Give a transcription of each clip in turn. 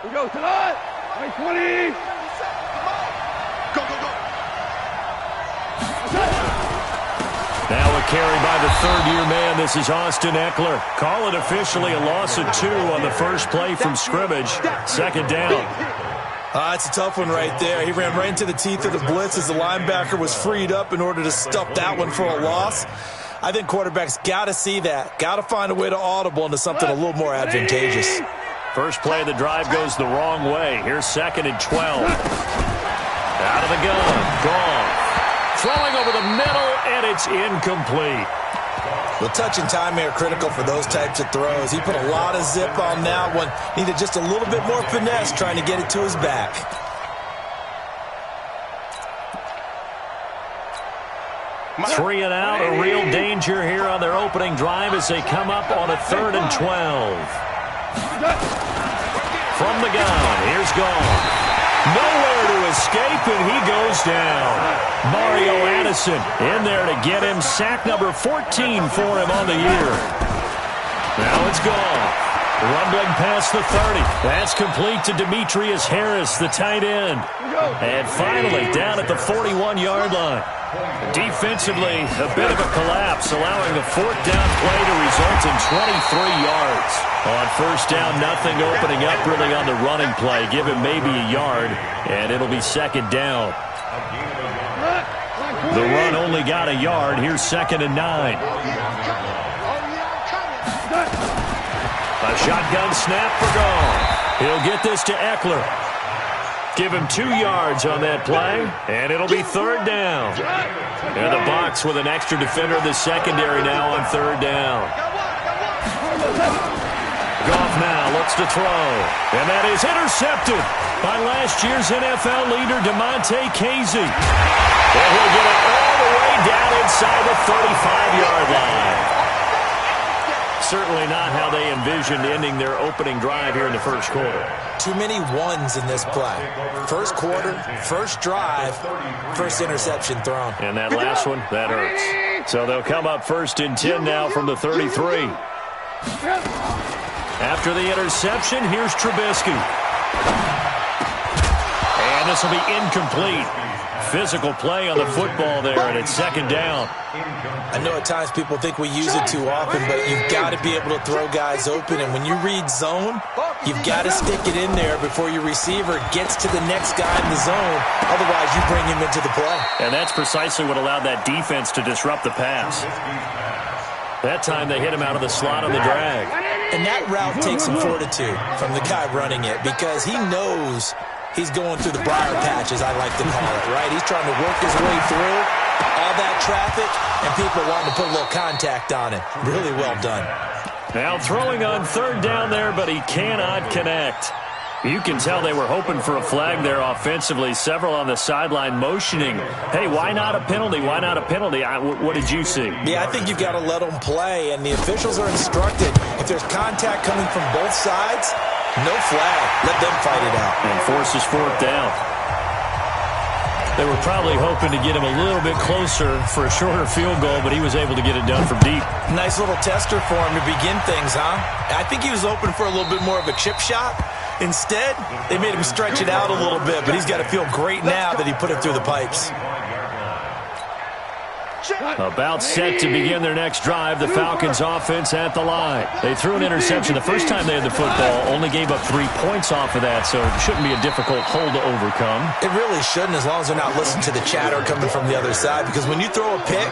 Go, Talon! 20! Go, go, go! Now a carry by the third-year man. This is Austin Eckler. Call it officially a loss of 2 on the first play from scrimmage. Second down. It's a tough one right there. He ran right into the teeth of the blitz as the linebacker was freed up in order to stuff that one for a loss. I think quarterbacks got to see that. Got to find a way to audible into something a little more advantageous. First play of the drive goes the wrong way. Here's 2nd and 12. Out of the gun. Gone. Throwing over the middle, and it's incomplete. Well, touch and timing are critical for those types of throws. He put a lot of zip on that one. Needed just a little bit more finesse trying to get it to his back. Three and out, a real danger here on their opening drive as they come up on a 3rd and 12. From the gun, here's Gone. Nowhere to escape, and he goes down. Mario Addison in there to get him. Sack number 14 for him on the year. Now it's Gone. Rumbling past the 30. That's complete to Demetrius Harris, the tight end. And finally, down at the 41-yard line. Defensively, a bit of a collapse, allowing the 4th down play to result in 23 yards. On 1st down, nothing opening up really on the running play. Give him maybe a yard, and it'll be 2nd down. The run only got a yard. Here's 2nd and 9. A shotgun snap for Gone. He'll get this to Eckler. Give him 2 yards on that play, and it'll be 3rd down. And the box with an extra defender in the secondary now on 3rd down. Goff now looks to throw, and that is intercepted by last year's NFL leader, DeMonte Casey. And he'll get it all the way down inside the 35-yard line. Certainly not how they envisioned ending their opening drive here in the first quarter. Too many ones in this play. First quarter, first drive, first interception thrown. And that last one, that hurts. So they'll come up 1st and 10 now from the 33. After the interception, here's Trubisky. And this will be incomplete. Physical play on the football there, and it's 2nd down. I know at times people think we use it too often, but you've got to be able to throw guys open. And when you read zone, you've got to stick it in there before your receiver gets to the next guy in the zone. Otherwise, you bring him into the play. And that's precisely what allowed that defense to disrupt the pass. That time they hit him out of the slot on the drag. And that route takes some fortitude from the guy running it because he knows he's going through the briar patch, as I like to call it, right? He's trying to work his way through all that traffic, and people wanting to put a little contact on it. Really well done. Now throwing on 3rd down there, but he cannot connect. You can tell they were hoping for a flag there offensively. Several on the sideline motioning, hey, why not a penalty? Why not a penalty? What did you see? Yeah, I think you've got to let them play, and the officials are instructed. If there's contact coming from both sides, no flag. Let them fight it out. And forces 4th down. They were probably hoping to get him a little bit closer for a shorter field goal, but he was able to get it done from deep. Nice little tester for him to begin things, huh? I think he was open for a little bit more of a chip shot. Instead, they made him stretch it out a little bit, but he's got to feel great now that he put it through the pipes. About set to begin their next drive, the Falcons offense at the line. They threw an interception the first time they had the football, only gave up 3 points off of that, so it shouldn't be a difficult hole to overcome. It really shouldn't, as long as they're not listening to the chatter coming from the other side, because when you throw a pick,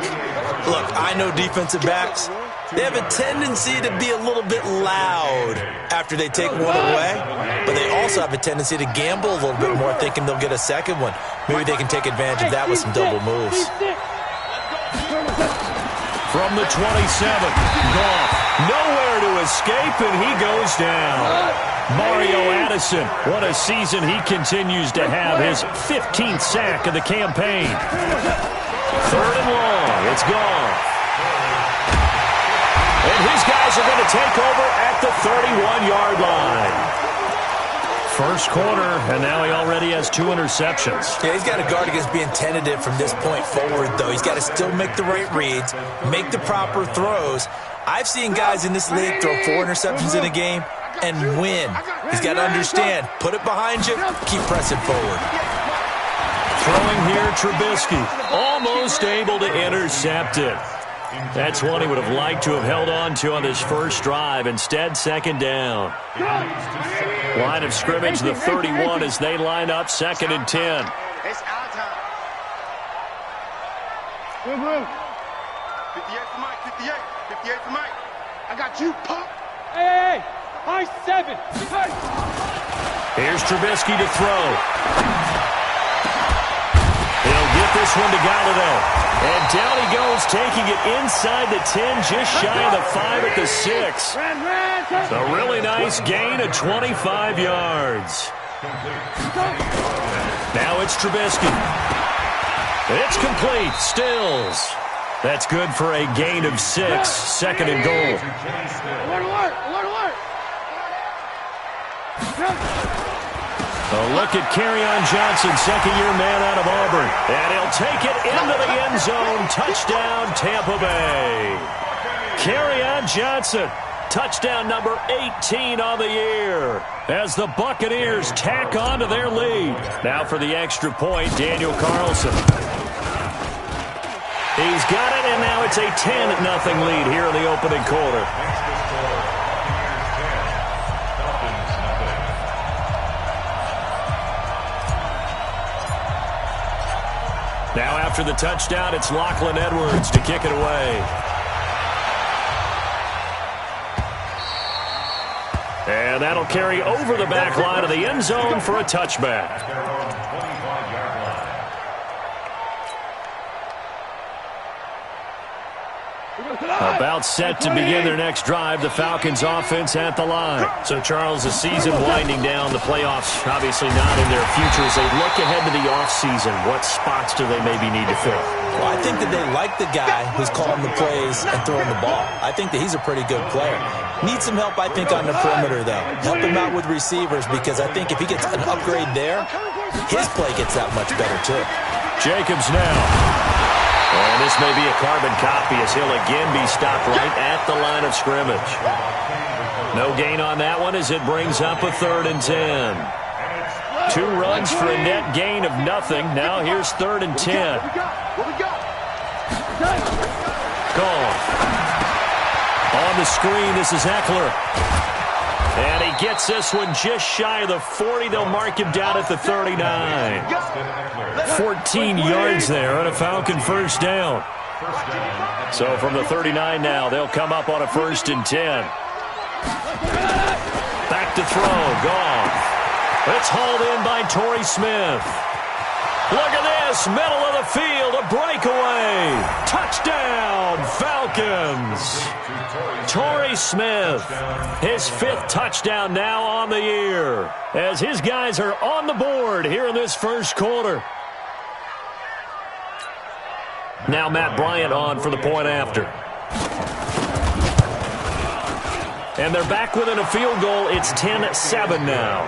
look, I know defensive backs, they have a tendency to be a little bit loud after they take one away, but they also have a tendency to gamble a little bit more, thinking they'll get a second one. Maybe they can take advantage of that with some double moves. From the 27, Goff, nowhere to escape, and he goes down. Mario Addison, what a season he continues to have, his 15th sack of the campaign. 3rd and long, it's Goff. And his guys are going to take over at the 31-yard line. First quarter, and now he already has 2 interceptions. Yeah, he's got to guard against being tentative from this point forward, though. He's got to still make the right reads, make the proper throws. I've seen guys in this league throw 4 interceptions in a game. and win. He's got to understand, put it behind you, keep pressing forward. Throwing here, Trubisky, almost able to intercept it. That's one he would have liked to have held on to on this first drive. Instead, second down. Line of scrimmage, the 31, as they line up, 2nd and 10. It's our time. Move. 58 for Mike, 58. 58 for Mike. I got you, punk. Hey, high 7. Here's Trubisky to throw. He'll get this one to Galladay. And down he goes, taking it inside the 10, just shy of the 5 at the 6. A really nice gain of 25 yards. Now it's Trubisky. It's complete. Stills. That's good for a gain of 6. 2nd and goal. Alert. A look at Kerryon Johnson, second-year man out of Auburn. And he'll take it into the end zone. Touchdown, Tampa Bay. Kerryon Johnson, touchdown number 18 on the year, as the Buccaneers tack on to their lead. Now for the extra point, Daniel Carlson. He's got it, and now it's a 10-0 lead here in the opening quarter. Now after the touchdown, it's Lachlan Edwards to kick it away. And that'll carry over the back line of the end zone for a touchback. About set to begin their next drive, the Falcons offense at the line. So, Charles, the season winding down, the playoffs obviously not in their future. As they look ahead to the offseason, what spots do they maybe need to fill? Well, I think that they like the guy who's calling the plays and throwing the ball. I think that he's a pretty good player. Needs some help, I think, on the perimeter, though. Help him out with receivers, because I think if he gets an upgrade there, his play gets that much better, too. Jacobs now. And this may be a carbon copy, as he'll again be stopped right at the line of scrimmage. No gain on that one, as it brings up a 3rd and 10. 2 runs for a net gain of nothing. Now here's 3rd and 10. Gone. On the screen, this is Eckler. And he gets this one just shy of the 40. They'll mark him down at the 39. 14 yards there on a Falcon first down. So from the 39 now, they'll come up on a 1st and 10. Back to throw. Gone. It's hauled in by Torrey Smith. Look at this. Middle of the field. A breakaway. Touchdown, Falcons. Torrey Smith, his 5th touchdown now on the year, as his guys are on the board here in this first quarter. Now Matt Bryant on for the point after. And they're back within a field goal. It's 10-7 now.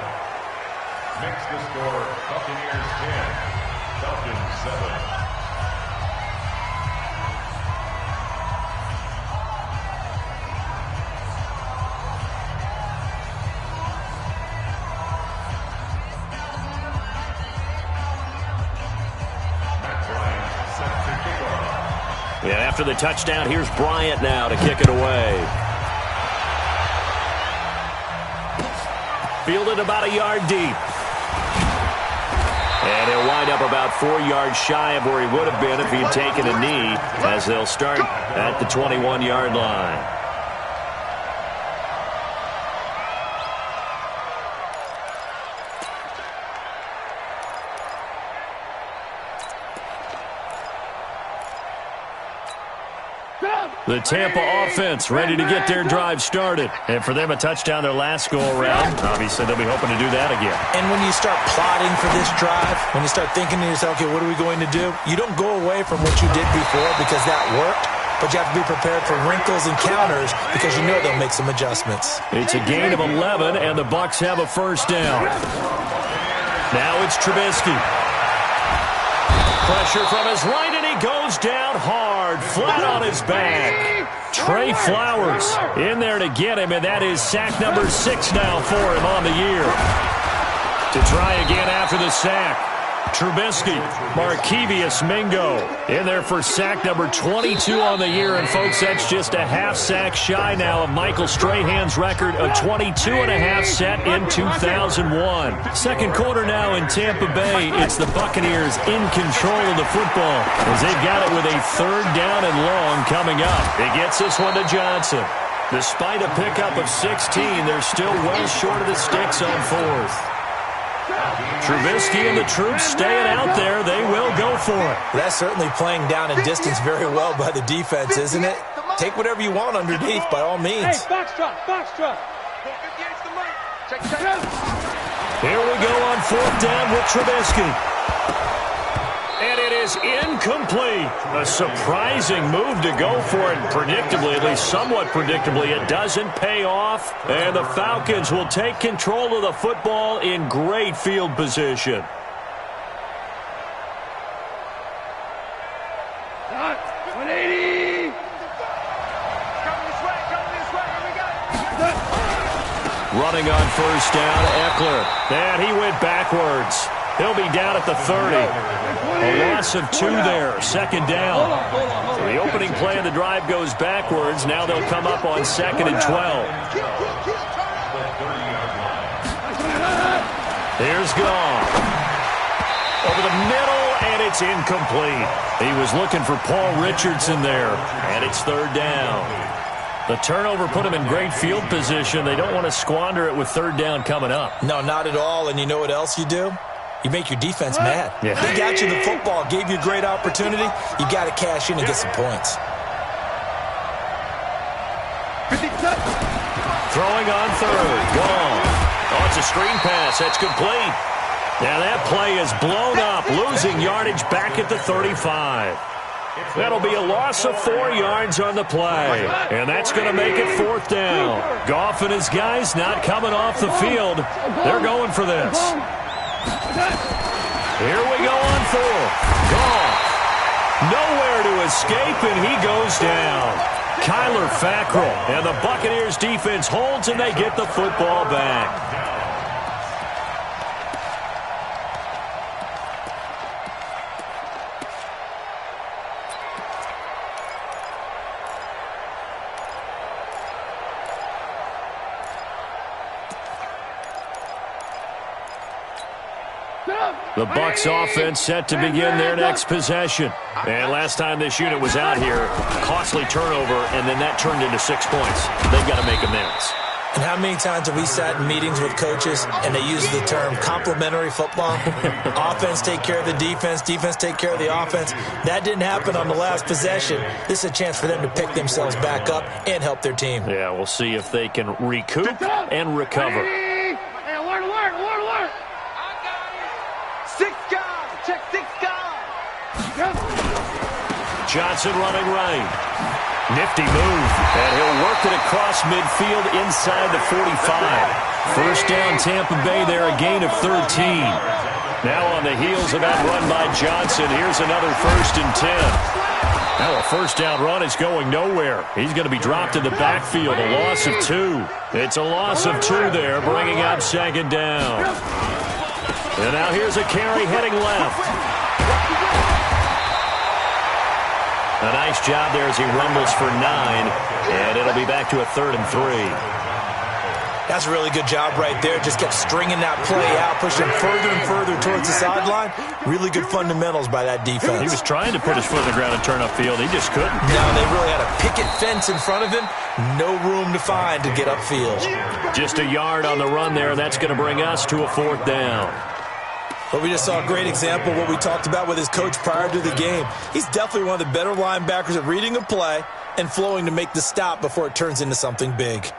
Makes the score Buccaneers 10, Falcons 7. Yeah, after the touchdown, here's Bryant now to kick it away. Fielded about a yard deep. And he'll wind up about 4 yards shy of where he would have been if he had taken a knee, as they'll start at the 21-yard line. The Tampa offense ready to get their drive started. And for them, a touchdown their last go-around. Obviously, they'll be hoping to do that again. And when you start plotting for this drive, when you start thinking to yourself, okay, what are we going to do? You don't go away from what you did before because that worked, but you have to be prepared for wrinkles and counters because you know they'll make some adjustments. It's a gain of 11, and the Bucs have a first down. Now it's Trubisky. Pressure from his right, and he goes down hard, flat on his back. Trey Flowers in there to get him, and that is sack number 6 now for him on the year. To try again after the sack, Trubisky, Markevius Mingo in there for sack number 22 on the year. And, folks, that's just a half sack shy now of Michael Strahan's record of 22.5 set in 2001. Second quarter now in Tampa Bay. It's the Buccaneers in control of the football as they've got it with a 3rd down and long coming up. He gets this one to Johnson. Despite a pickup of 16, they're still well short of the sticks on 4th. Trubisky and the troops staying out there. They will go for it. That's certainly playing down in distance very well by the defense, isn't it? Take whatever you want underneath, by all means. Hey, box drop. Here we go on 4th down with Trubisky. And it is incomplete. A surprising move to go for it. Predictably, at least somewhat predictably, it doesn't pay off. And the Falcons will take control of the football in great field position. Running on 1st down, Eckler. And he went backwards. He'll be down at the 30. A loss of 2 there, 2nd down. So the opening play of the drive goes backwards. Now they'll come up on 2nd and 12. Here's Goff. Over the middle, and it's incomplete. He was looking for Paul Richardson there, and it's 3rd down. The turnover put him in great field position. They don't want to squander it with 3rd down coming up. No, not at all. And you know what else you do? You make your defense mad. Yeah. They got you the football, gave you a great opportunity. You got to cash in and get some points. Throwing on 3rd. Gone. Oh, it's a screen pass. That's complete. Now that play is blown up, losing yardage back at the 35. That'll be a loss of 4 yards on the play. And that's going to make it 4th down. Goff and his guys not coming off the field. They're going for this. Here we go on 4th. Goff. Nowhere to escape, and he goes down. Kyler Fackrell. And the Buccaneers defense holds, and they get the football back. The Bucs offense set to begin their next possession. And last time this unit was out here, costly turnover, and then that turned into 6 points. They've got to make amends. And how many times have we sat in meetings with coaches and they use the term complementary football? Offense take care of the defense, defense take care of the offense. That didn't happen on the last possession. This is a chance for them to pick themselves back up and help their team. Yeah, we'll see if they can recoup and recover. Hey, alert. Check 6 guys. Johnson running right. Nifty move, and he'll work it across midfield inside the 45. First down, Tampa Bay there, a gain of 13. Now on the heels of that run by Johnson, here's another 1st and 10. Now a first down run is going nowhere. He's going to be dropped in the backfield, a loss of 2. It's a loss of 2 there, bringing up 2nd down. And now here's a carry heading left. A nice job there as he rumbles for 9, and it'll be back to a 3rd and 3. That's a really good job right there. Just kept stringing that play out, pushing further and further towards the sideline. Really good fundamentals by that defense. He was trying to put his foot in the ground and turn upfield. He just couldn't. No, they really had a picket fence in front of him. No room to find to get upfield. Just a yard on the run there. That's going to bring us to a 4th down. But we just saw a great example of what we talked about with his coach prior to the game. He's definitely one of the better linebackers at reading a play and flowing to make the stop before it turns into something big.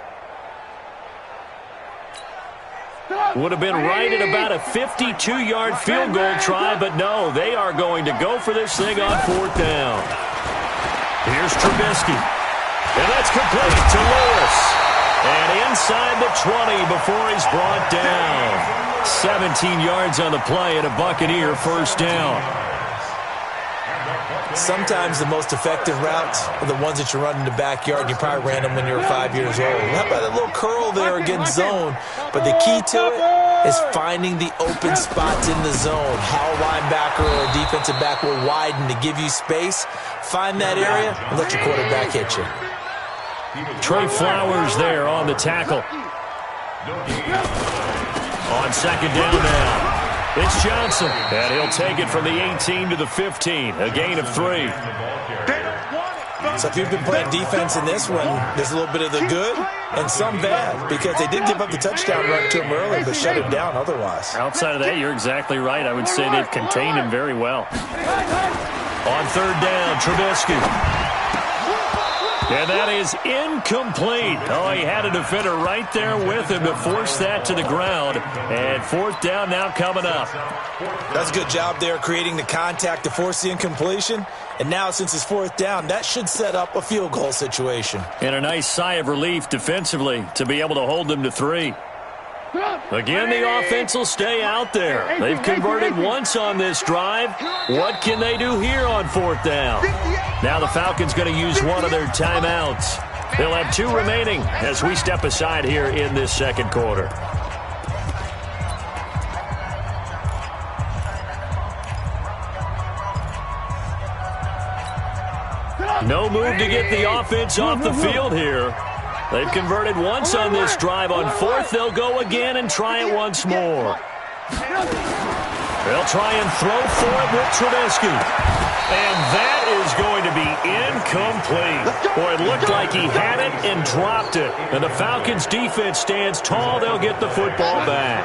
Would have been right at about a 52-yard field goal try, but no, they are going to go for this thing on 4th down. Here's Trubisky. And that's complete to Lewis. And inside the 20 before he's brought down. 17 yards on the play and a Buccaneer first down. Sometimes the most effective routes are the ones that you run in the backyard, and you probably ran them when you were 5 years old. How about a little curl there against zone? But the key to it is finding the open spots in the zone. How a linebacker or a defensive back will widen to give you space. Find that area and let your quarterback hit you. Trey Flowers there on the tackle. On second down now. It's Johnson, and he'll take it from the 18 to the 15, a gain of 3. So if you've been playing defense in this one, there's a little bit of the good and some bad, because they did give up the touchdown run to him early, but shut him down otherwise. Outside of that, you're exactly right. I would say they've contained him very well. On third down, Trubisky. And that is incomplete. Oh, he had a defender right there with him to force that to the ground. And fourth down now coming up. That's a good job there creating the contact to force the incompletion. And now since it's fourth down, that should set up a field goal situation. And a nice sigh of relief defensively to be able to hold them to 3. Again, the offense will stay out there. They've converted once on this drive. What can they do here on fourth down? Now the Falcons going to use one of their timeouts. They'll have 2 remaining as we step aside here in this second quarter. No move to get the offense off the field here. They've converted once on this drive. On fourth, they'll go again and try it once more. They'll try and throw for it with Trubisky. And that is going to be incomplete. Boy, it looked like he had it and dropped it. And the Falcons' defense stands tall. They'll get the football back.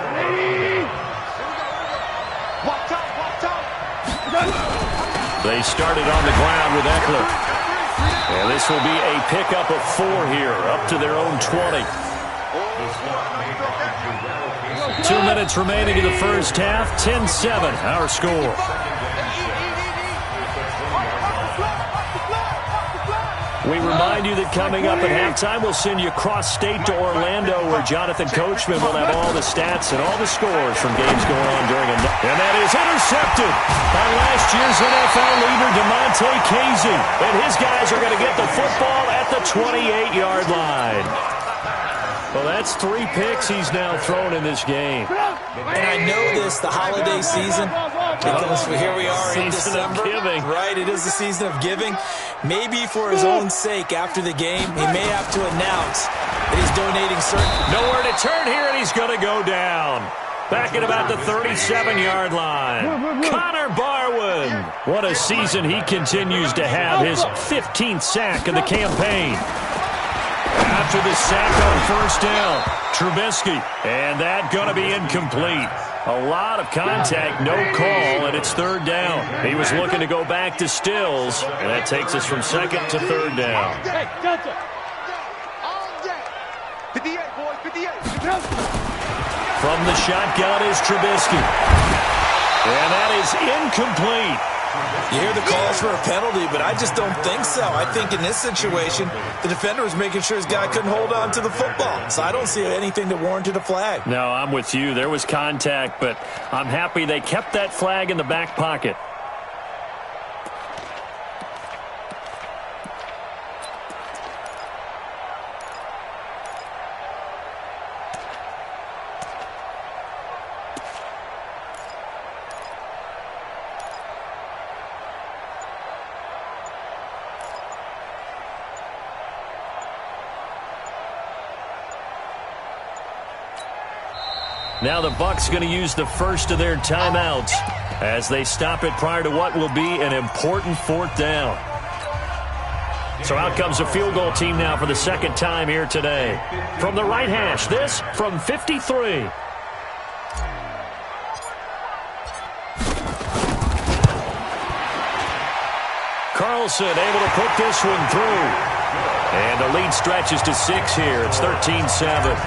They started on the ground with Eckler. And this will be a pickup of 4 here, up to their own 20. 2 minutes remaining in the first half, 10-7, our score. We remind you that coming up at halftime, we'll send you cross-state to Orlando, where Jonathan Coachman will have all the stats and all the scores from games going on during a night. And that is intercepted by last year's NFL leader, DeMonte Casey. And his guys are going to get the football at the 28-yard line. Well, that's 3 picks he's now thrown in this game. And I know this, the holiday season, because here we are in December. Giving. Right, it is the season of giving. Maybe for his own sake, after the game, he may have to announce that he's donating certain... Nowhere to turn here, and he's going to go down. Back at about the 37-yard line. Connor Barwin. What a season he continues to have. His 15th sack of the campaign. After the sack on first down, Trubisky. And that going to be incomplete. A lot of contact, no call, and it's third down. He was looking to go back to Stills, and that takes us from second to third down. Hey, Johnson. 58, boys, 58. From the shotgun is Trubisky. And that is incomplete. You hear the calls for a penalty, but I just don't think so. I think in this situation, the defender was making sure his guy couldn't hold on to the football. So I don't see anything that warranted a flag. No, I'm with you. There was contact, but I'm happy they kept that flag in the back pocket. Now the Bucs going to use the first of their timeouts as they stop it prior to what will be an important fourth down. So out comes a field goal team now for the second time here today. From the right hash, this from 53. Carlson able to put this one through. And the lead stretches to 6 here. It's 13-7.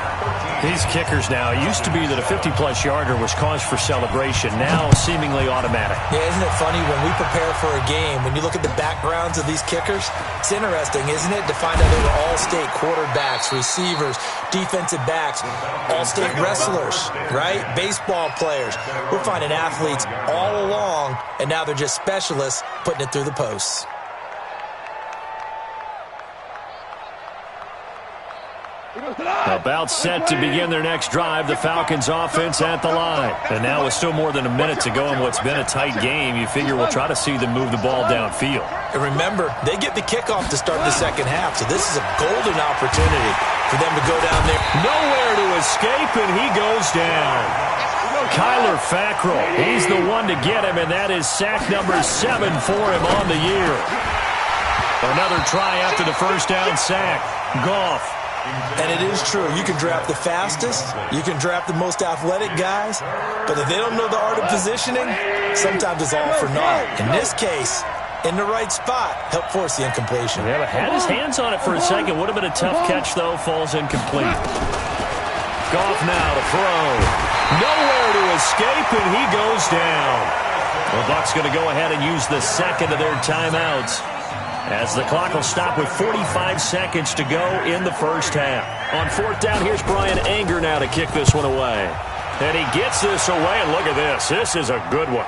These kickers now, it used to be that a 50-plus yarder was cause for celebration. Now, seemingly automatic. Yeah, isn't it funny when we prepare for a game, when you look at the backgrounds of these kickers, it's interesting, isn't it, to find out they were all-state quarterbacks, receivers, defensive backs, all-state wrestlers, right? Baseball players. We're finding athletes all along, and now they're just specialists putting it through the posts. About set to begin their next drive, the Falcons offense at the line. And now with still more than a minute to go in what's been a tight game, you figure we'll try to see them move the ball downfield. And remember, they get the kickoff to start the second half, so this is a golden opportunity for them to go down there. Nowhere to escape, and he goes down. Kyler Fackrell, he's the one to get him, and that is sack number 7 for him on the year. Another try after the first down sack. Goff. And it is true. You can draft the fastest. You can draft the most athletic guys. But if they don't know the art of positioning, sometimes it's all for naught. In this case, in the right spot, help force the incompletion. Yeah, but had his hands on it for a second. Would have been a tough catch, though. Falls incomplete. Goff now to throw. Nowhere to escape, and he goes down. The Bucs going to go ahead and use the second of their timeouts, as the clock will stop with 45 seconds to go in the first half. On fourth down, here's Brian Anger now to kick this one away. And he gets this away, and look at this. This is a good one.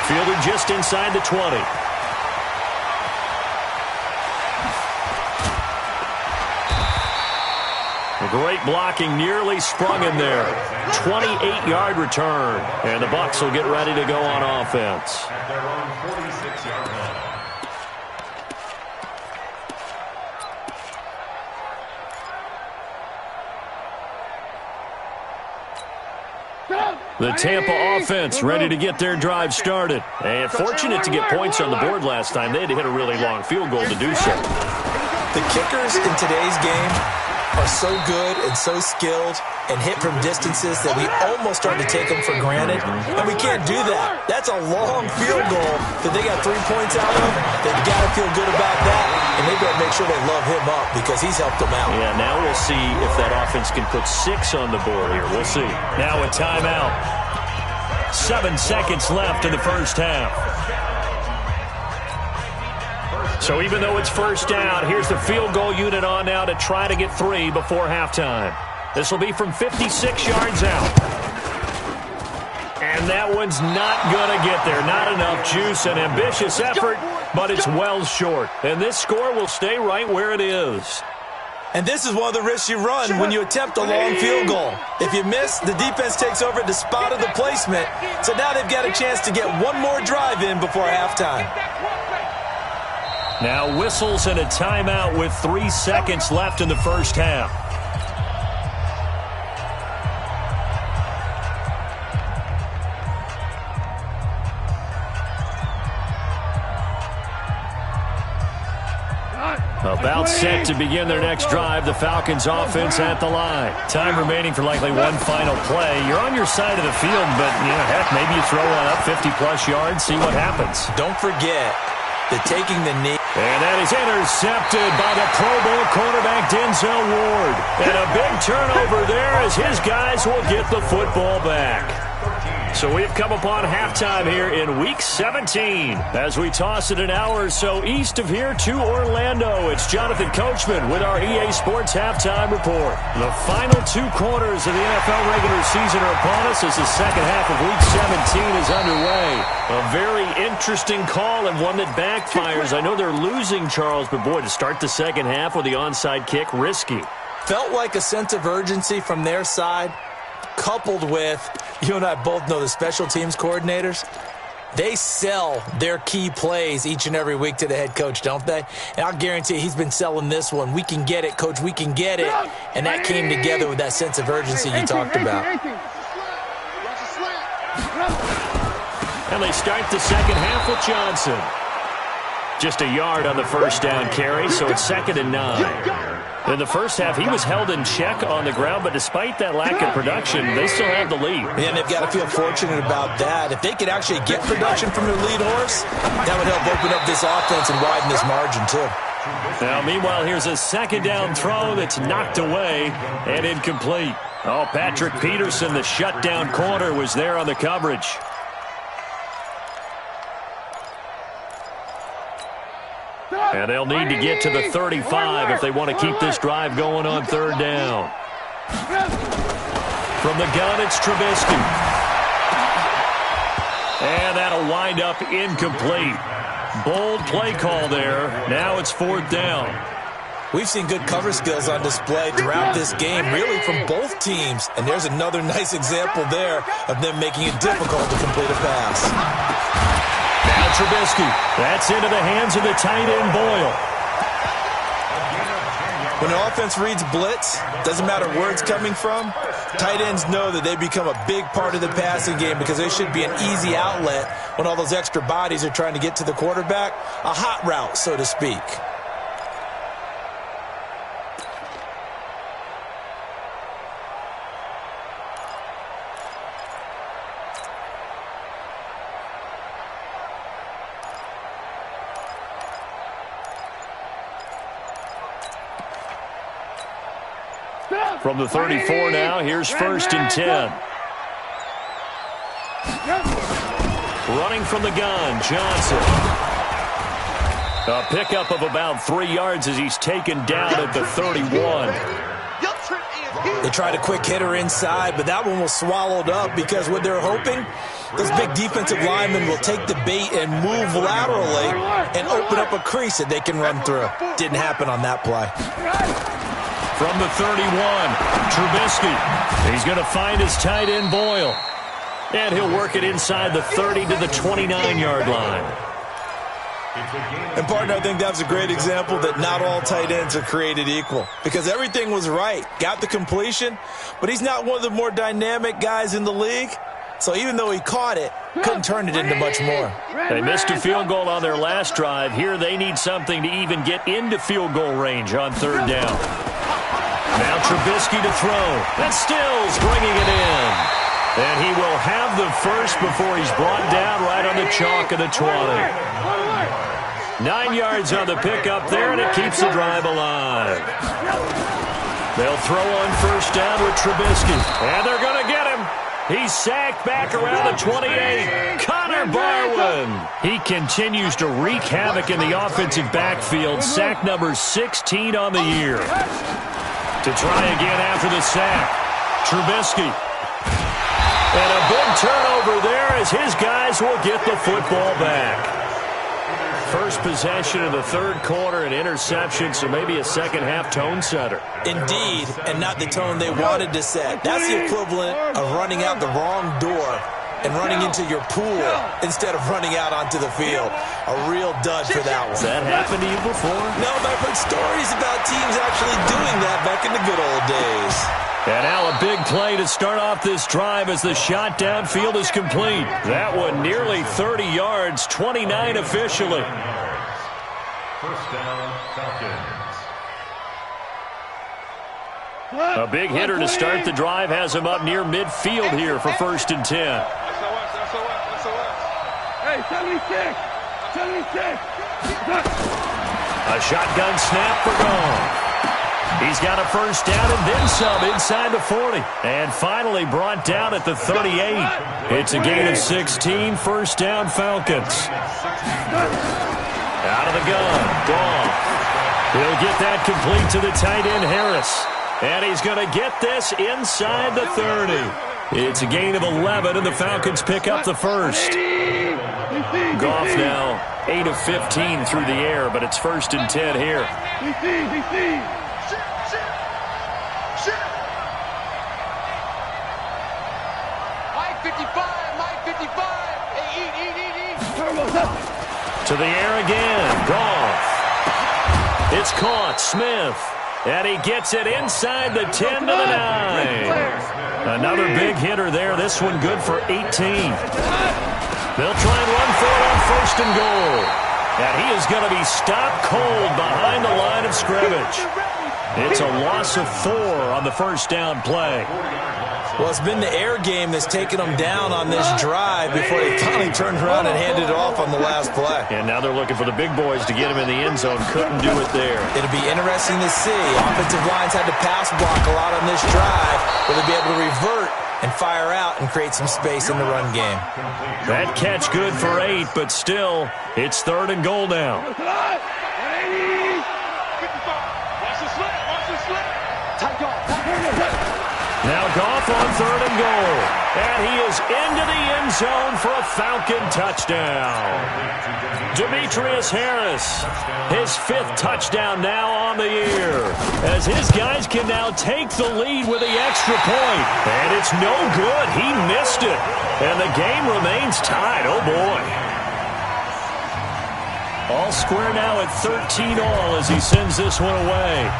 Fielded just inside the 20. Great blocking, nearly sprung in there. 28-yard return. And the Bucs will get ready to go on offense. At their own 46-yard line. The Tampa offense ready to get their drive started. And fortunate to get points on the board last time. They had to hit a really long field goal to do so. The kickers in today's game are so good and so skilled and hit from distances that we almost start to take them for granted. And we can't do that. That's a long field goal that they got 3 points out of. They've got to feel good about that. And they better make sure they love him up because he's helped them out. Yeah, now we'll see if that offense can put 6 on the board here. We'll see. Now a timeout. 7 seconds left in the first half. So even though it's first down, here's the field goal unit on now to try to get 3 before halftime. This will be from 56 yards out. And that one's not going to get there. Not enough juice. An ambitious effort, but it's well short. And this score will stay right where it is. And this is one of the risks you run when you attempt a long field goal. If you miss, the defense takes over at the spot of the placement. So now they've got a chance to get one more drive in before halftime. Now whistles and a timeout with 3 seconds left in the first half. About set to begin their next drive, the Falcons offense at the line. Time remaining for likely one final play. You're on your side of the field, but, heck, maybe you throw one up 50-plus yards, see what happens. Don't forget that taking the knee. And that is intercepted by the Pro Bowl cornerback Denzel Ward. And a big turnover there as his guys will get the football back. So we've come upon halftime here in Week 17 as we toss it an hour or so east of here to Orlando. It's Jonathan Coachman with our EA Sports Halftime Report. The final 2 quarters of the NFL regular season are upon us as the second half of Week 17 is underway. A very interesting call and one that backfires. I know they're losing, Charles, but boy, to start the second half with the onside kick, risky. Felt like a sense of urgency from their side, coupled with, you and I both know the special teams coordinators, they sell their key plays each and every week to the head coach, don't they? And I'll guarantee you he's been selling this one. We can get it, coach, we can get it. And that came together with that sense of urgency you talked about. And they start the second half with Johnson. Just a yard on the first down carry, so it's 2nd and 9. In the first half, he was held in check on the ground, but despite that lack of production, they still have the lead. And they've got to feel fortunate about that. If they could actually get production from their lead horse, that would help open up this offense and widen this margin, too. Now, meanwhile, here's a second down throw that's knocked away and incomplete. Oh, Patrick Peterson, the shutdown corner, was there on the coverage. And they'll need to get to the 35 if they want to keep this drive going on third down. From the gun, it's Trubisky. And that'll wind up incomplete. Bold play call there. Now it's fourth down. We've seen good cover skills on display throughout this game, really from both teams. And there's another nice example there of them making it difficult to complete a pass. Now Trubisky. That's into the hands of the tight end, Boyle. When an offense reads blitz, doesn't matter where it's coming from, tight ends know that they become a big part of the passing game because they should be an easy outlet when all those extra bodies are trying to get to the quarterback. A hot route, so to speak. From the 34 now, here's first and 10. Running from the gun, Johnson. A pickup of about 3 yards as he's taken down at the 31. They tried a quick hitter inside, but that one was swallowed up because what they're hoping, those big defensive linemen will take the bait and move laterally and open up a crease that they can run through. Didn't happen on that play. From the 31, Trubisky. He's going to find his tight end, Boyle. And he'll work it inside the 30 to the 29-yard line. And, partner, I think that was a great example that not all tight ends are created equal. Because everything was right. Got the completion, but he's not one of the more dynamic guys in the league. So even though he caught it, couldn't turn it into much more. They missed a field goal on their last drive. Here they need something to even get into field goal range on third down. Now Trubisky to throw. And Stills bringing it in. And he will have the first before he's brought down right on the chalk of the 20. 9 yards on the pickup there, and it keeps the drive alive. They'll throw on first down with Trubisky. And they're going to get him. He's sacked back around the 28. Connor Barwin. He continues to wreak havoc in the offensive backfield. Sack number 16 on the year. To try again after the sack. Trubisky. And a big turnover there as his guys will get the football back. First possession of the third quarter, an interception, so maybe a second-half tone setter. Indeed, and not the tone they wanted to set. That's the equivalent of running out the wrong door and running into your pool instead of running out onto the field. A real dud for that one. Has that happened to you before? No, but I've heard stories about teams actually doing that back in the good old days. And now a big play to start off this drive as the shot downfield is complete. That one nearly 30 yards, 29 officially. First down, Falcons. A big hitter to start the drive has him up near midfield here for first and 10. Hey, 76! 76! A shotgun snap for Goff. He's got a first down and then some inside the 40. And finally brought down at the 38. It's a gain of 16, first down Falcons. Out of the gun, Goff. He'll get that complete to the tight end Harris. And he's going to get this inside the 30. It's a gain of 11, and the Falcons pick up the first. Goff now 8 of 15 through the air, but it's first and 10 here. To the air again, Goff. It's caught, Smith. And he gets it inside the 10 to the 9. Another big hitter there. This one good for 18. They'll try and run for it on first and goal. And he is going to be stopped cold behind the line of scrimmage. It's a loss of 4 on the first down play. Well, it's been the air game that's taken them down on this drive before they finally turned around and handed it off on the last play. And now they're looking for the big boys to get him in the end zone. Couldn't do it there. It'll be interesting to see. Offensive lines had to pass block a lot on this drive. Will they be able to revert and fire out and create some space in the run game? That catch good for 8, but still, it's 3rd and goal now. Now Goff on 3rd and goal. And he is into the end zone for a Falcon touchdown. Demetrius Harris, his 5th touchdown now on the year, as his guys can now take the lead with the extra point. And it's no good. He missed it. And the game remains tied. Oh, boy. All square now at 13 all as he sends this one away.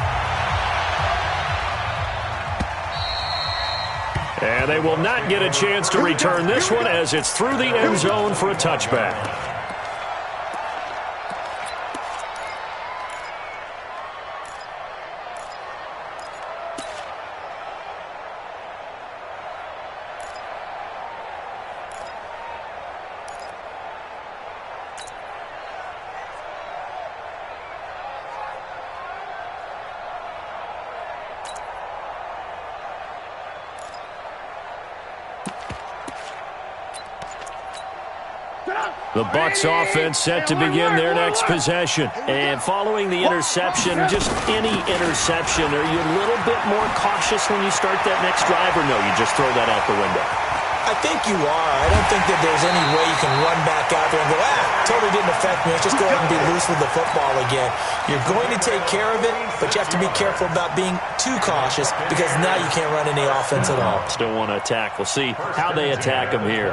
And they will not get a chance to return this one as it's through the end zone for a touchback. The Bucs offense set to begin their next possession. And following the interception, just any interception, are you a little bit more cautious when you start that next drive, or no, you just throw that out the window? I think you are. I don't think that there's any way you can run back out there and go, totally didn't affect me. Let's just go ahead and be loose with the football again. You're going to take care of it, but you have to be careful about being too cautious because now you can't run any offense at all. Still want to attack. We'll see how they attack him here.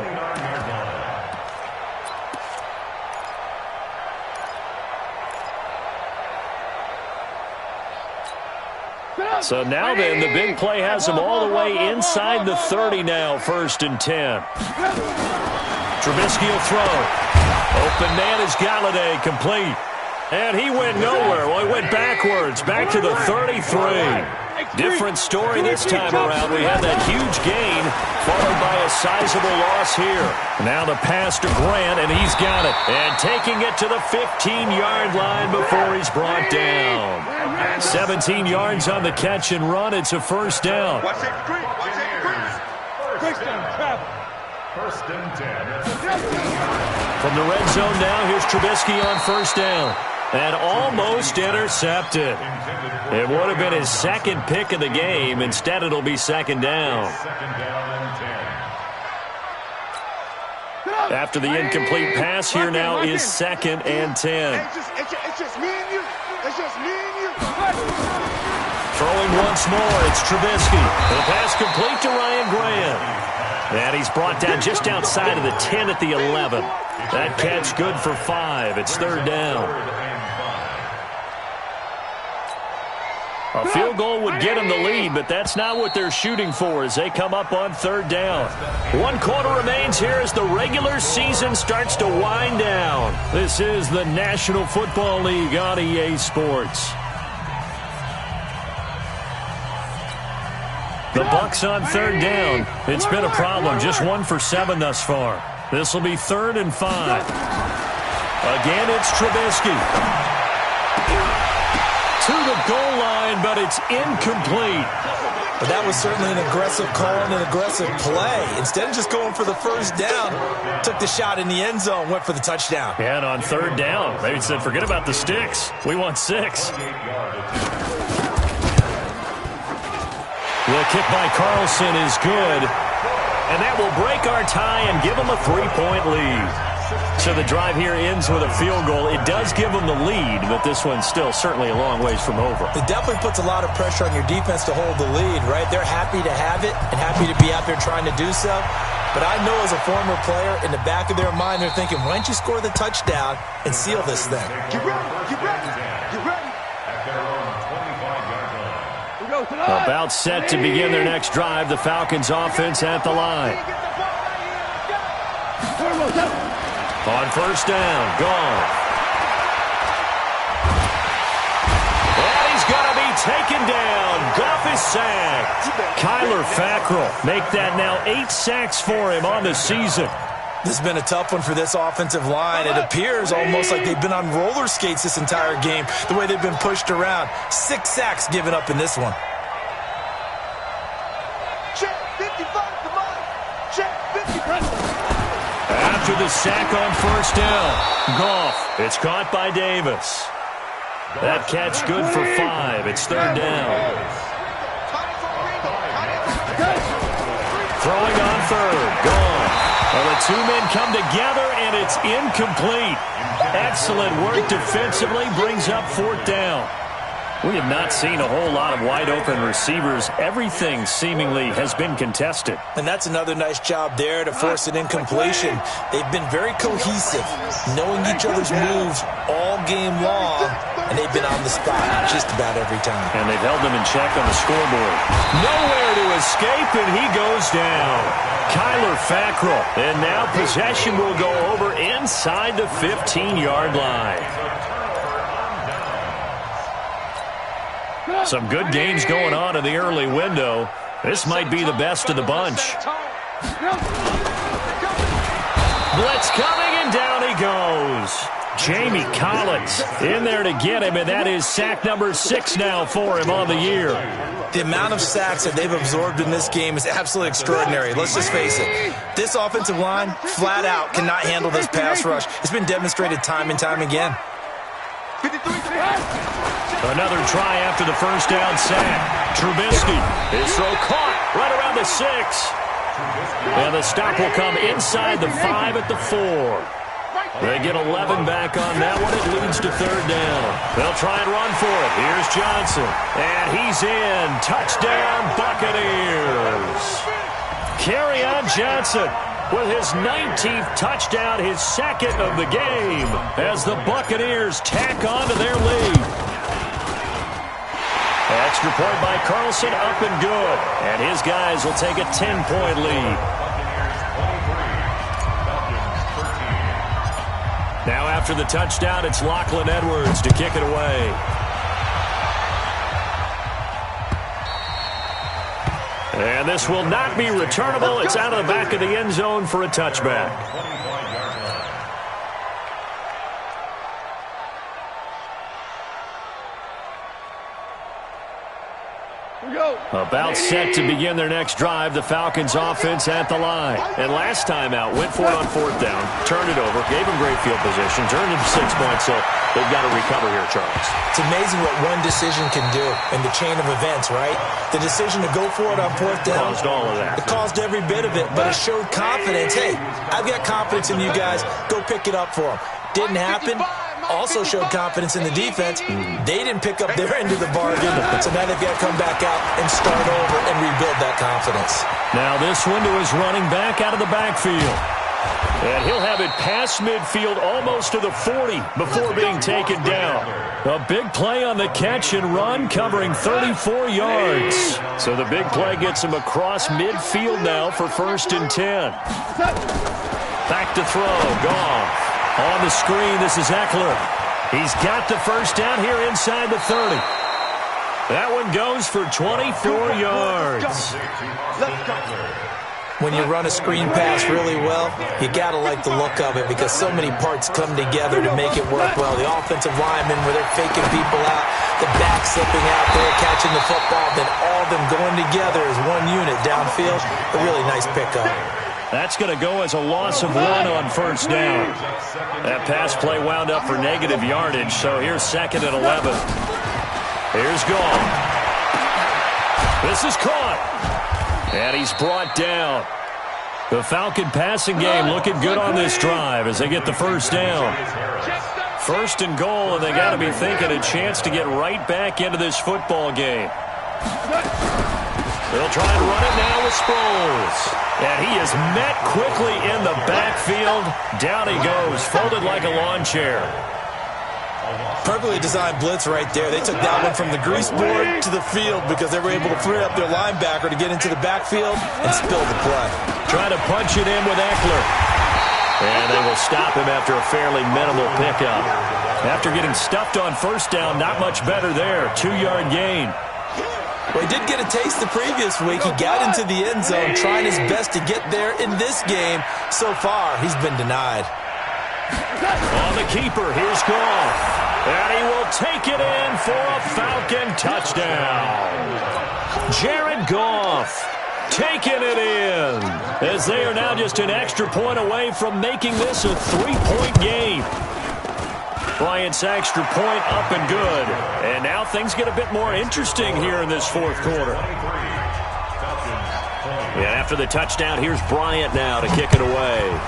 So now then, the big play has him all the way inside the 30 now, 1st and 10. Trubisky will throw. Open man is Galladay, complete. And he went nowhere. Well, he went backwards, back to the 33. Different story this time around. We had that huge gain, followed by a sizable loss here. Now the pass to Grant, and he's got it. And taking it to the 15-yard line before he's brought down. 17 yards on the catch and run. It's a 1st down. First and 10. From the red zone now, here's Trubisky on 1st down. And almost intercepted. It would have been his 2nd pick of the game. Instead, it'll be 2nd down. After the incomplete pass, here now is 2nd and 10. It's just me and you. It's just me and you. Throwing once more, it's Trubisky. The pass complete to Ryan Grant. And he's brought down just outside of the 10 at the 11. That catch good for 5. It's 3rd down. A field goal would get them the lead, but that's not what they're shooting for as they come up on 3rd down. 1 quarter remains here as the regular season starts to wind down. This is the National Football League on EA Sports. The Bucs on 3rd down. It's been a problem. Just 1 for 7 thus far. This will be 3rd and 5. Again, it's Trubisky. To the goal line, but it's incomplete. But that was certainly an aggressive call and an aggressive play. Instead of just going for the 1st down, took the shot in the end zone, went for the touchdown. And on 3rd down, maybe said, forget about the sticks. We want 6. The kick by Carlson is good. And that will break our tie and give them a 3-point lead. So the drive here ends with a field goal. It does give them the lead, but this one's still certainly a long ways from over. It definitely puts a lot of pressure on your defense to hold the lead, right? They're happy to have it and happy to be out there trying to do so. But I know as a former player, in the back of their mind, they're thinking, why don't you score the touchdown and seal this thing? Get ready. Get ready. Get ready. About set to begin their next drive. The Falcons offense at the line. On 1st down, gone. And he's going to be taken down. Goff is sacked. Kyler Fackrell make that now 8 sacks for him on the season. This has been a tough one for this offensive line. It appears almost like they've been on roller skates this entire game, the way they've been pushed around. 6 sacks given up in this one. Check 55 to mine. Check 55. After the sack on first down, Goff. It's caught by Davis. That catch good for 5. It's third down. Throwing on third. Gone. Well, the two men come together, and it's incomplete. Excellent work defensively brings up fourth down. We have not seen a whole lot of wide-open receivers. Everything seemingly has been contested. And that's another nice job there to force an incompletion. They've been very cohesive, knowing each other's moves all game long, and they've been on the spot just about every time. And they've held them in check on the scoreboard. Nowhere to escape, and he goes down. Kyler Fackrell. And now possession will go over inside the 15-yard line. Some good games going on in the early window. This might be the best of the bunch. Blitz coming, and down he goes. Jamie Collins in there to get him, and that is sack number 6 now for him on the year. The amount of sacks that they've absorbed in this game is absolutely extraordinary. Let's just face it. This offensive line, flat out, cannot handle this pass rush. It's been demonstrated time and time again. Another try after the first down sack. Trubisky, his throw caught right around the 6. And the stop will come inside the 5 at the 4. They get 11 back on that one. It leads to third down. They'll try and run for it. Here's Johnson. And he's in. Touchdown, Buccaneers. Kerryon Johnson with his 19th touchdown, his second of the game, as the Buccaneers tack on to their lead. Extra point by Carlson, up and good. And his guys will take a 10-point lead. Now after the touchdown, it's Lachlan Edwards to kick it away. And this will not be returnable. It's out of the back of the end zone for a touchback. About set to begin their next drive, the Falcons offense at the line. And last time out, went for it on fourth down, turned it over, gave them great field position, turned it to 6 points, so they've got to recover here, Charles. It's amazing what one decision can do in the chain of events, right? The decision to go for it on fourth down. Caused all of that. It caused every bit of it, but it showed confidence. Hey, I've got confidence in you guys. Go pick it up for them. Didn't happen. Also showed confidence in the defense. They didn't pick up their end of the bargain, so now they've got to come back out and start over and rebuild that confidence. Now this one to his running back out of the backfield. And he'll have it past midfield almost to the 40 before being taken down. A big play on the catch and run, covering 34 yards. So the big play gets him across midfield now for 1st and 10. Back to throw. Goff. On the screen, this is Eckler. He's got the first down here inside the 30. That one goes for 24 yards. When you run a screen pass really well, you got to like the look of it because so many parts come together to make it work well. The offensive linemen, where they're faking people out, the back slipping out there, catching the football, then all of them going together as one unit downfield. A really nice pickup. That's going to go as a loss of 1 on first down. That pass play wound up for negative yardage, so here's 2nd and 11. Here's Goff. This is caught. And he's brought down. The Falcon passing game looking good on this drive as they get the first down. 1st and goal, and they got to be thinking a chance to get right back into this football game. They'll try and run it now with Sproles. And he is met quickly in the backfield. Down he goes, folded like a lawn chair. Perfectly designed blitz right there. They took that one from the grease board to the field because they were able to free up their linebacker to get into the backfield and spill the play. Trying to punch it in with Eckler. And they will stop him after a fairly minimal pickup. After getting stuffed on first down, not much better there. 2-yard gain. Well, he did get a taste the previous week. He got into the end zone trying his best to get there in this game. So far, he's been denied. On the keeper, here's Goff. And he will take it in for a Falcon touchdown. Jared Goff taking it in, as they are now just an extra point away from making this a 3-point game. Bryant's extra point up and good. And now things get a bit more interesting here in this fourth quarter. And after the touchdown, here's Bryant now to kick it away.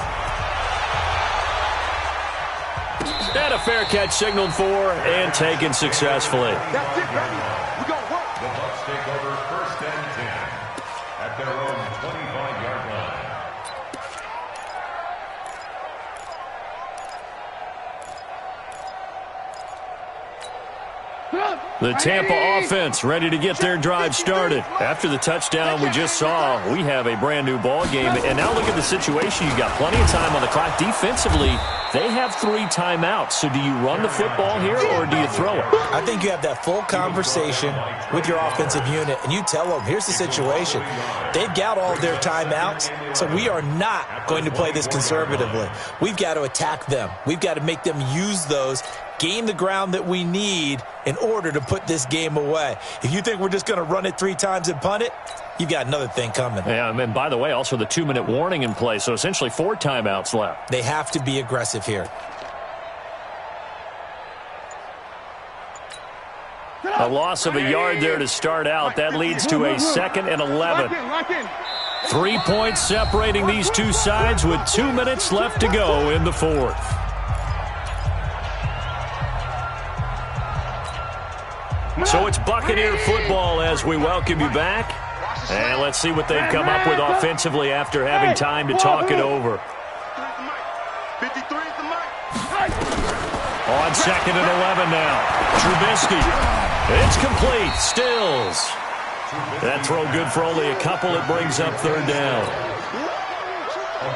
And a fair catch signaled for and taken successfully. That's it, baby. We gonna work. The Bucs take over 1st and 10 at their own 25-yard line. The Tampa offense ready to get their drive started. After the touchdown we just saw, we have a brand new ball game. And now look at the situation. You've got plenty of time on the clock. Defensively, they have 3 timeouts. So do you run the football here or do you throw it? I think you have that full conversation with your offensive unit, and you tell them, here's the situation. They've got all their timeouts, so we are not going to play this conservatively. We've got to attack them. We've got to make them use those, gain the ground that we need in order to put this game away. If you think we're just going to run it 3 times and punt it, you've got another thing coming. Yeah, and by the way, also the 2-minute warning in play, so essentially 4 timeouts left. They have to be aggressive here. A loss of a yard there to start out. That leads to a 2nd and 11. 3 points separating these two sides with 2 minutes left to go in the fourth. So it's Buccaneer football as we welcome you back. And let's see what they've come up with offensively after having time to talk it over. 53 is the mic. On 2nd and 11 now. Trubisky. It's complete. Stills. That throw good for only a couple. It brings up 3rd down.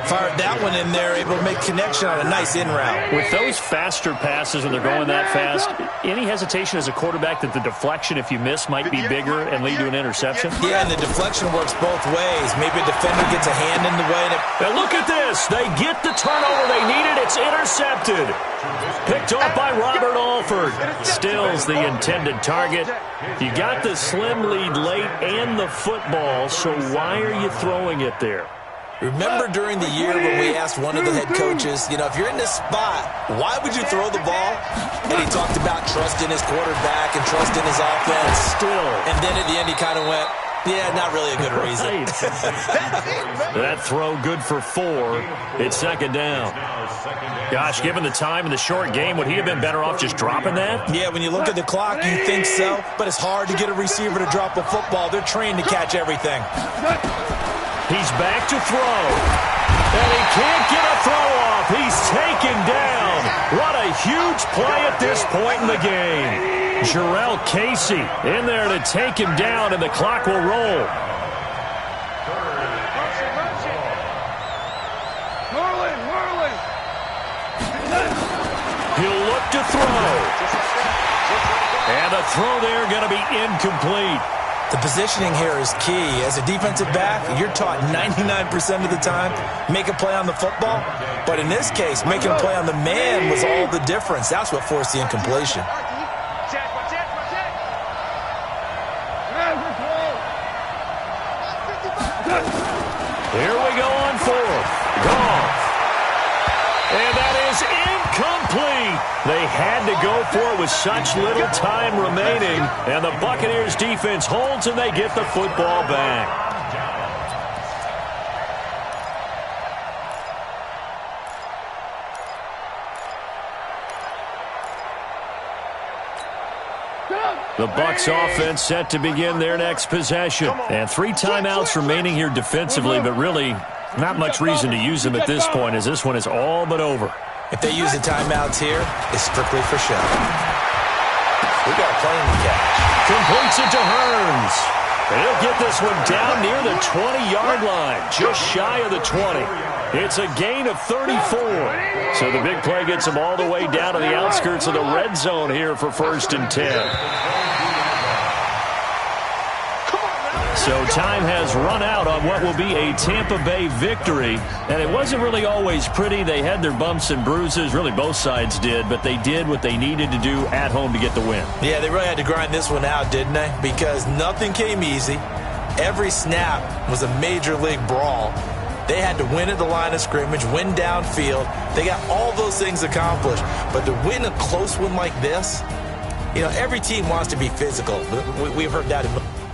Fired that one in there, able to make connection on a nice in route. With those faster passes when they're going that fast, any hesitation as a quarterback that the deflection, if you miss, might be bigger and lead to an interception? Yeah, and the deflection works both ways. Maybe a defender gets a hand in the way. Now look at this. They get the turnover they needed. It's intercepted. Picked off by Robert Alford. Stills the intended target. You got the slim lead late and the football, so why are you throwing it there? Remember during the year when we asked one of the head coaches, you know, if you're in this spot, why would you throw the ball? And he talked about trusting his quarterback and trusting his offense. Still. And then at the end he kind of went, yeah, not really a good reason. That throw good for 4. It's 2nd down. Gosh, given the time in the short game, would he have been better off just dropping that? Yeah, when you look at the clock, you think so. But it's hard to get a receiver to drop a football. They're trained to catch everything. He's back to throw. And he can't get a throw off. He's taken down. What a huge play at this point in the game. Jarrell Casey in there to take him down, and the clock will roll. He'll look to throw. And the throw there going to be incomplete. The positioning here is key. As a defensive back, you're taught 99% of the time, make a play on the football. But in this case, making a play on the man was all the difference. That's what forced the incompletion. Here we go on 4th. Goff. And that is incomplete. They had to go for it with such little time remaining. And the Buccaneers defense holds and they get the football back. The Bucs offense set to begin their next possession. And 3 timeouts remaining here defensively, but really not much reason to use them at this point, as this one is all but over. If they use the timeouts here, it's strictly for show. We got a plane to catch. Completes it to Hearns. And he'll get this one down near the 20-yard line, just shy of the 20. It's a gain of 34. So the big play gets him all the way down to the outskirts of the red zone here for 1st and 10. So time has run out on what will be a Tampa Bay victory. And it wasn't really always pretty. They had their bumps and bruises. Really, both sides did. But they did what they needed to do at home to get the win. Yeah, they really had to grind this one out, didn't they? Because nothing came easy. Every snap was a major league brawl. They had to win at the line of scrimmage, win downfield. They got all those things accomplished. But to win a close one like this, you know, every team wants to be physical. We've heard that in